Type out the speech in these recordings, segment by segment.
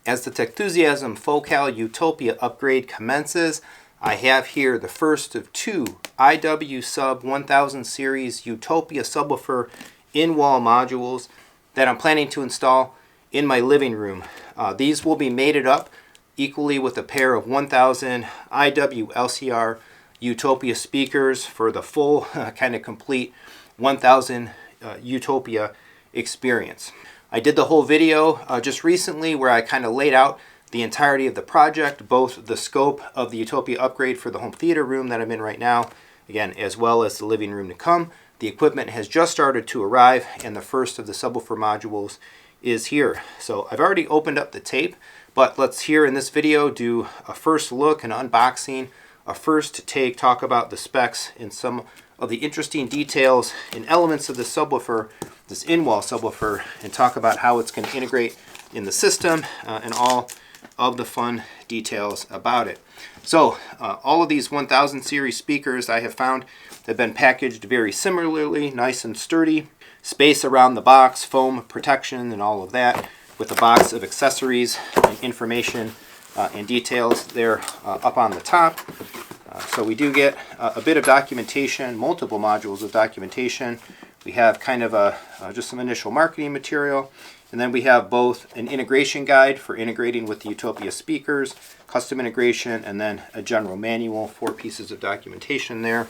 As the Techthusiasm Focal Utopia upgrade commences, I have here the first of two IWSUB 1000 series Utopia subwoofer in-wall modules that I'm planning to install in my living room. These will be mated up equally with a pair of 1000 IWLCR Utopia speakers for the full kind of complete 1000 Utopia experience. I did the whole video just recently where I kind of laid out the entirety of the project, both the scope of the Utopia upgrade for the home theater room that I'm in right now, again, as well as the living room to come. The equipment has just started to arrive, and the first of the subwoofer modules is here. So I've already opened up the tape, but let's here in this video do a first look, an unboxing, a first take, talk about the specs and some of the interesting details and elements of the subwoofer, this in-wall subwoofer, and talk about how it's going to integrate in the system and all of the fun details about it. So all of these 1000 series speakers I have found have been packaged very similarly, nice and sturdy, space around the box, foam protection and all of that, with a box of accessories and information and details there up on the top. So we do get a bit of documentation, multiple modules of documentation. We have kind of just some initial marketing material, and then we have both an integration guide for integrating with the Utopia speakers, custom integration, and then a general manual, 4 pieces of documentation there.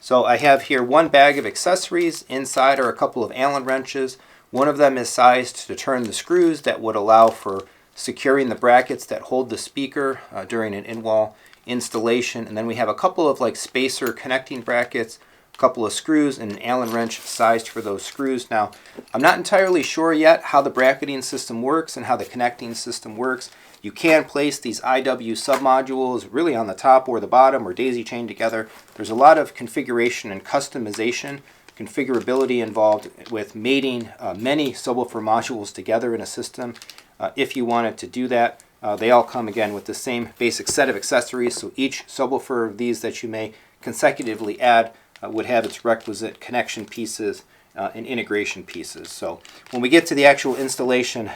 So I have here one bag of accessories. Inside are a couple of Allen wrenches. One of them is sized to turn the screws that would allow for securing the brackets that hold the speaker during an in-wall installation. And then we have a couple of like spacer connecting brackets, a couple of screws, and an Allen wrench sized for those screws. Now, I'm not entirely sure yet how the bracketing system works and how the connecting system works. You can place these IWSUB modules really on the top or the bottom or daisy chain together. There's a lot of configuration and customization, configurability involved with mating many subwoofer modules together in a system. If you wanted to do that, they all come again with the same basic set of accessories, so each subwoofer of these that you may consecutively add would have its requisite connection pieces and integration pieces. So when we get to the actual installation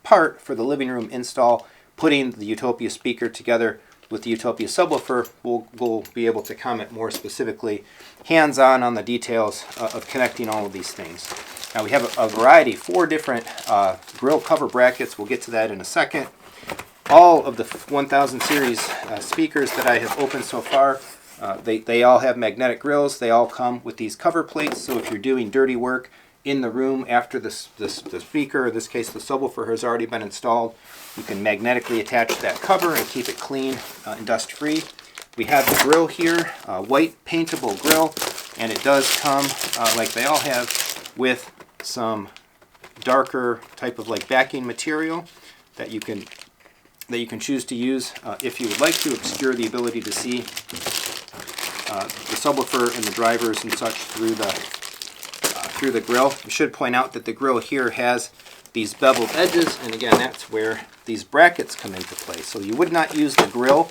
part for the living room install, putting the Utopia speaker together with the Utopia subwoofer, we'll be able to comment more specifically, hands-on on the details of connecting all of these things. Now we have a variety, 4 different grill cover brackets. We'll get to that in a second. All of the 1000 series speakers that I have opened so far, they all have magnetic grills. They all come with these cover plates, so if you're doing dirty work in the room after the speaker, in this case the subwoofer, has already been installed, you can magnetically attach that cover and keep it clean and dust free. We have the grill here, white paintable grill, and it does come like they all have with some darker type of like backing material that you can choose to use if you would like to obscure the ability to see the subwoofer and the drivers and such through the grill. I should point out that the grill here has these beveled edges, and again, that's where these brackets come into play. So you would not use the grill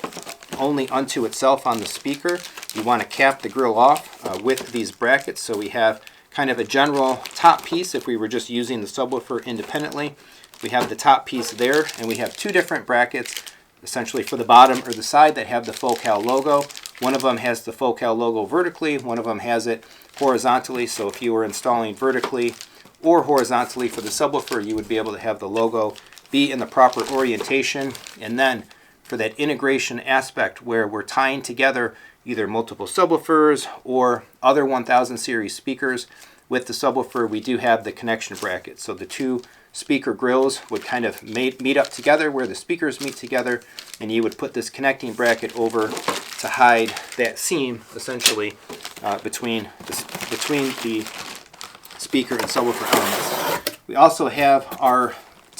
only unto itself on the speaker. You want to cap the grill off with these brackets, so we have kind of a general top piece if we were just using the subwoofer independently. We have the top piece there, and we have 2 different brackets essentially for the bottom or the side that have the Focal logo. One of them has the Focal logo vertically, one of them has it horizontally, so if you were installing vertically or horizontally for the subwoofer, you would be able to have the logo be in the proper orientation. And then for that integration aspect where we're tying together either multiple subwoofers or other 1000 series speakers with the subwoofer, we do have the connection bracket. So the 2 speaker grills would kind of meet up together where the speakers meet together, and you would put this connecting bracket over to hide that seam essentially between the speaker and subwoofer elements. We also have our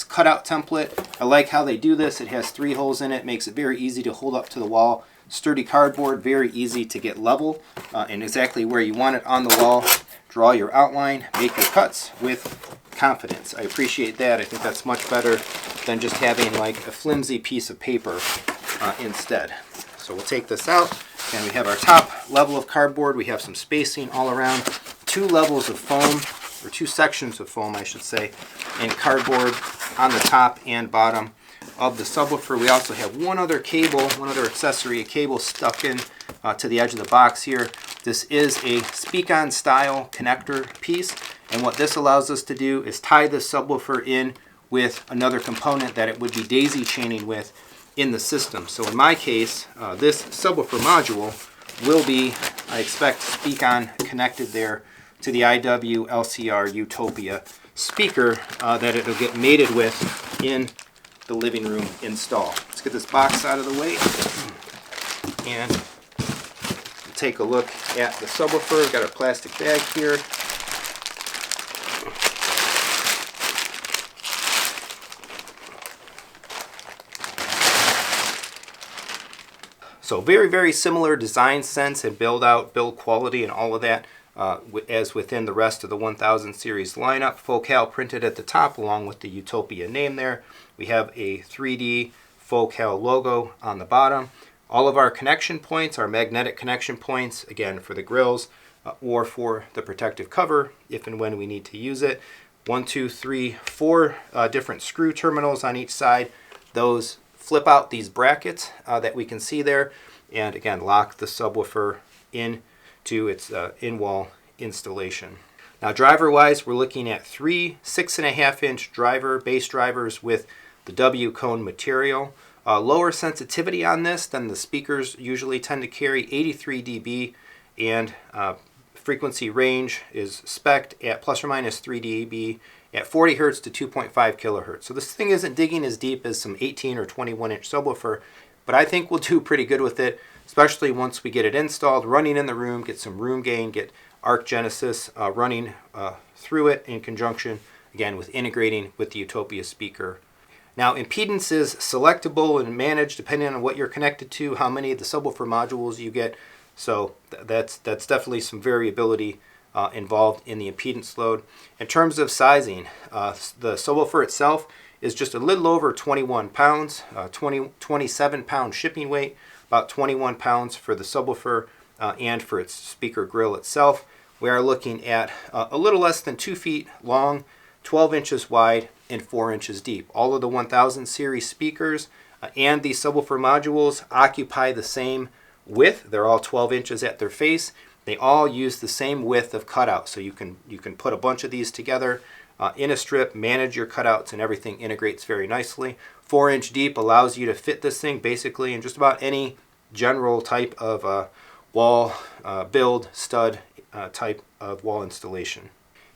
cutout template. I like how they do this. It has 3 holes in it, makes it very easy to hold up to the wall. Sturdy cardboard, very easy to get level and exactly where you want it on the wall. Draw your outline, make your cuts with confidence. I appreciate that. I think that's much better than just having like a flimsy piece of paper instead. So we'll take this out, and we have our top level of cardboard. We have some spacing all around, 2 levels of foam, or 2 sections of foam I should say, and cardboard on the top and bottom. of the subwoofer. We also have one other cable, one other accessory, a cable stuck in to the edge of the box here. This is a speak-on style connector piece, and what this allows us to do is tie the subwoofer in with another component that it would be daisy chaining with in the system. So in my case, this subwoofer module will be, I expect, speak-on connected there to the IWSUB Utopia speaker that it'll get mated with in the living room install. Let's get this box out of the way and take a look at the subwoofer. We've got a plastic bag here. So very, very similar design sense and build quality and all of that as within the rest of the 1000 series lineup. Focal printed at the top along with the Utopia name there. We have a 3D Focal logo on the bottom. All of our connection points are magnetic connection points, again for the grills or for the protective cover if and when we need to use it. 1, 2, 3, 4 different screw terminals on each side. Those flip out these brackets that we can see there, and again lock the subwoofer into its in-wall installation. Now driver wise, we're looking at 3 6.5-inch bass drivers with the W cone material. Lower sensitivity on this than the speakers usually tend to carry, 83 dB, and frequency range is spec'd at plus or minus 3 dB at 40 Hz to 2.5 kHz. So this thing isn't digging as deep as some 18 or 21-inch subwoofer, but I think we'll do pretty good with it, especially once we get it installed, running in the room, get some room gain, get Arc Genesis running through it in conjunction, again, with integrating with the Utopia speaker. Now, impedance is selectable and managed depending on what you're connected to, how many of the subwoofer modules you get. So that's definitely some variability involved in the impedance load. In terms of sizing, the subwoofer itself is just a little over 21 pounds, 27 pound shipping weight, about 21 pounds for the subwoofer and for its speaker grill itself. We are looking at a little less than 2 feet long, 12 inches wide, and 4 inches deep. All of the 1000 series speakers and the subwoofer modules occupy the same width. They're all 12 inches at their face. They all use the same width of cutout, so you can put a bunch of these together in a strip, manage your cutouts, and everything integrates very nicely. 4-inch deep allows you to fit this thing basically in just about any general type of wall build stud type of wall installation.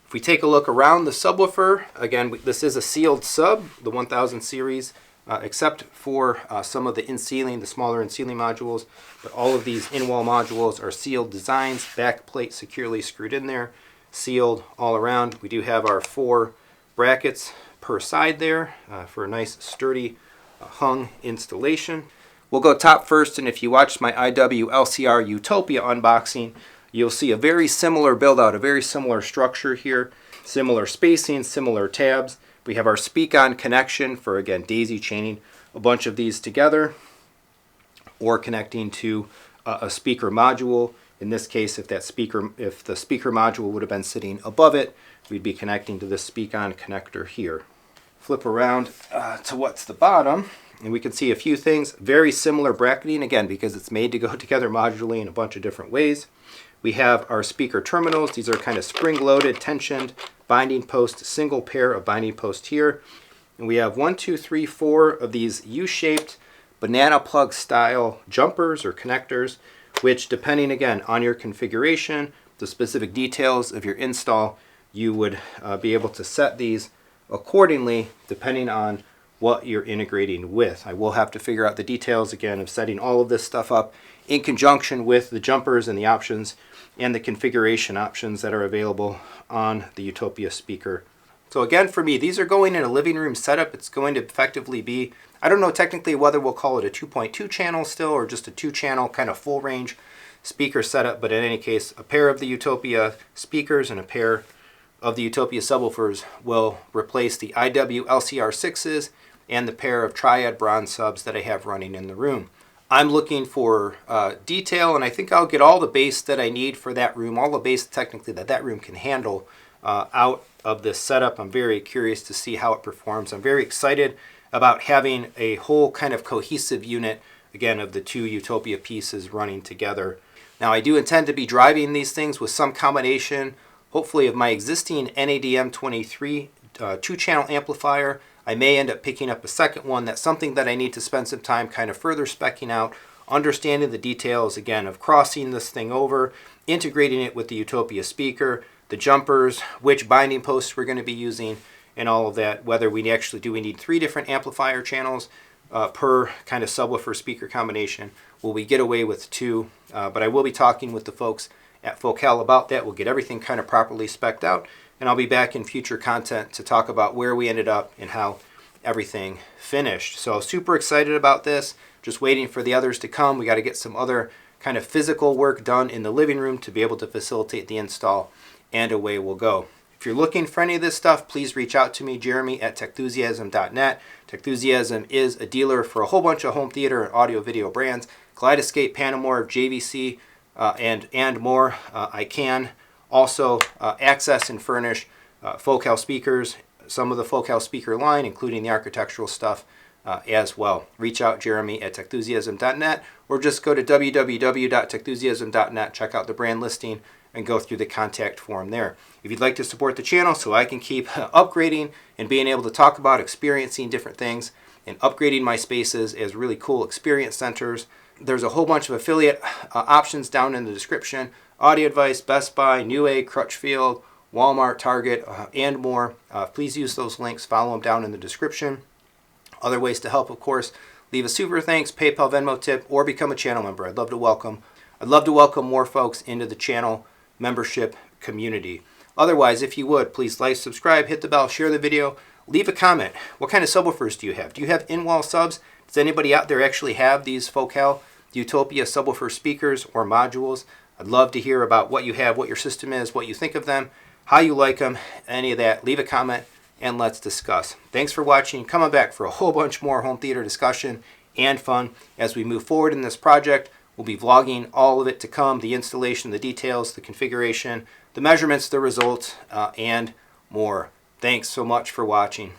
If we take a look around the subwoofer, again, this is a sealed sub, the 1000 series, except for some of the in-ceiling, the smaller in-ceiling modules, but all of these in-wall modules are sealed designs, back plate securely screwed in there, sealed all around. We do have our 4 brackets per side there for a nice sturdy hung installation. We'll go top first, and if you watched my IWSUB Utopia unboxing, you'll see a very similar build out, a very similar structure here, similar spacing, similar tabs. We have our speak-on connection for, again, daisy chaining a bunch of these together or connecting to a speaker module. In this case, if the speaker module would have been sitting above it, we'd be connecting to the speak-on connector here. Flip around to what's the bottom, and we can see a few things. Very similar bracketing, again, because it's made to go together modularly in a bunch of different ways. We have our speaker terminals. These are kind of spring-loaded, tensioned binding post, single pair of binding posts here. And we have 1, 2, 3, 4 of these U-shaped banana plug style jumpers or connectors, which, depending again on your configuration, the specific details of your install, you would be able to set these accordingly depending on what you're integrating with. I will have to figure out the details again of setting all of this stuff up in conjunction with the jumpers and the options and the configuration options that are available on the Utopia speaker. So again, for me, these are going in a living room setup. It's going to effectively be, I don't know technically whether we'll call it a 2.2 channel still or just a 2-channel kind of full range speaker setup, but in any case, a pair of the Utopia speakers and a pair of the Utopia subwoofers will replace the IWSUB6s and the pair of triad bronze subs that I have running in the room. I'm looking for detail, and I think I'll get all the bass that I need for that room, all the bass technically that room can handle out of this setup. I'm very curious to see how it performs. I'm very excited about having a whole kind of cohesive unit, again, of the two Utopia pieces running together. Now, I do intend to be driving these things with some combination, hopefully, of my existing NADM23 two-channel amplifier. I may end up picking up a second one. That's something that I need to spend some time kind of further speccing out, understanding the details, again, of crossing this thing over, integrating it with the Utopia speaker, the jumpers, which binding posts we're going to be using, and all of that, whether we need 3 different amplifier channels per kind of subwoofer speaker combination. Will we get away with 2? But I will be talking with the folks at Focal about that. We'll get everything kind of properly specced out, and I'll be back in future content to talk about where we ended up and how everything finished. So super excited about this. Just waiting for the others to come. We got to get some other kind of physical work done in the living room to be able to facilitate the install, and away we'll go. If you're looking for any of this stuff, please reach out to me, Jeremy at Techthusiasm.net. Techthusiasm is a dealer for a whole bunch of home theater and audio video brands. Kaleidoscape, Panamore, JVC, and more. I can also access and furnish Focal speakers, some of the Focal speaker line, including the architectural stuff as well. Reach out, Jeremy at Techthusiasm.net, or just go to www.techthusiasm.net, check out the brand listing, and go through the contact form there. If you'd like to support the channel so I can keep upgrading and being able to talk about experiencing different things and upgrading my spaces as really cool experience centers, there's a whole bunch of affiliate options down in the description. Audio Advice, Best Buy, Newegg, Crutchfield, Walmart, Target, and more. Please use those links. Follow them down in the description. Other ways to help, of course, leave a super thanks, PayPal, Venmo tip, or become a channel member. I'd love to welcome more folks into the channel membership community. Otherwise, if you would, please like, subscribe, hit the bell, share the video, leave a comment. What kind of subwoofers do you have? Do you have in-wall subs? Does anybody out there actually have these Focal Utopia subwoofer speakers or modules? I'd love to hear about what you have, what your system is, what you think of them, how you like them, any of that. Leave a comment and let's discuss. Thanks for watching. Come on back for a whole bunch more home theater discussion and fun as we move forward in this project. We'll be vlogging all of it to come, the installation, the details, the configuration, the measurements, the results, and more. Thanks so much for watching.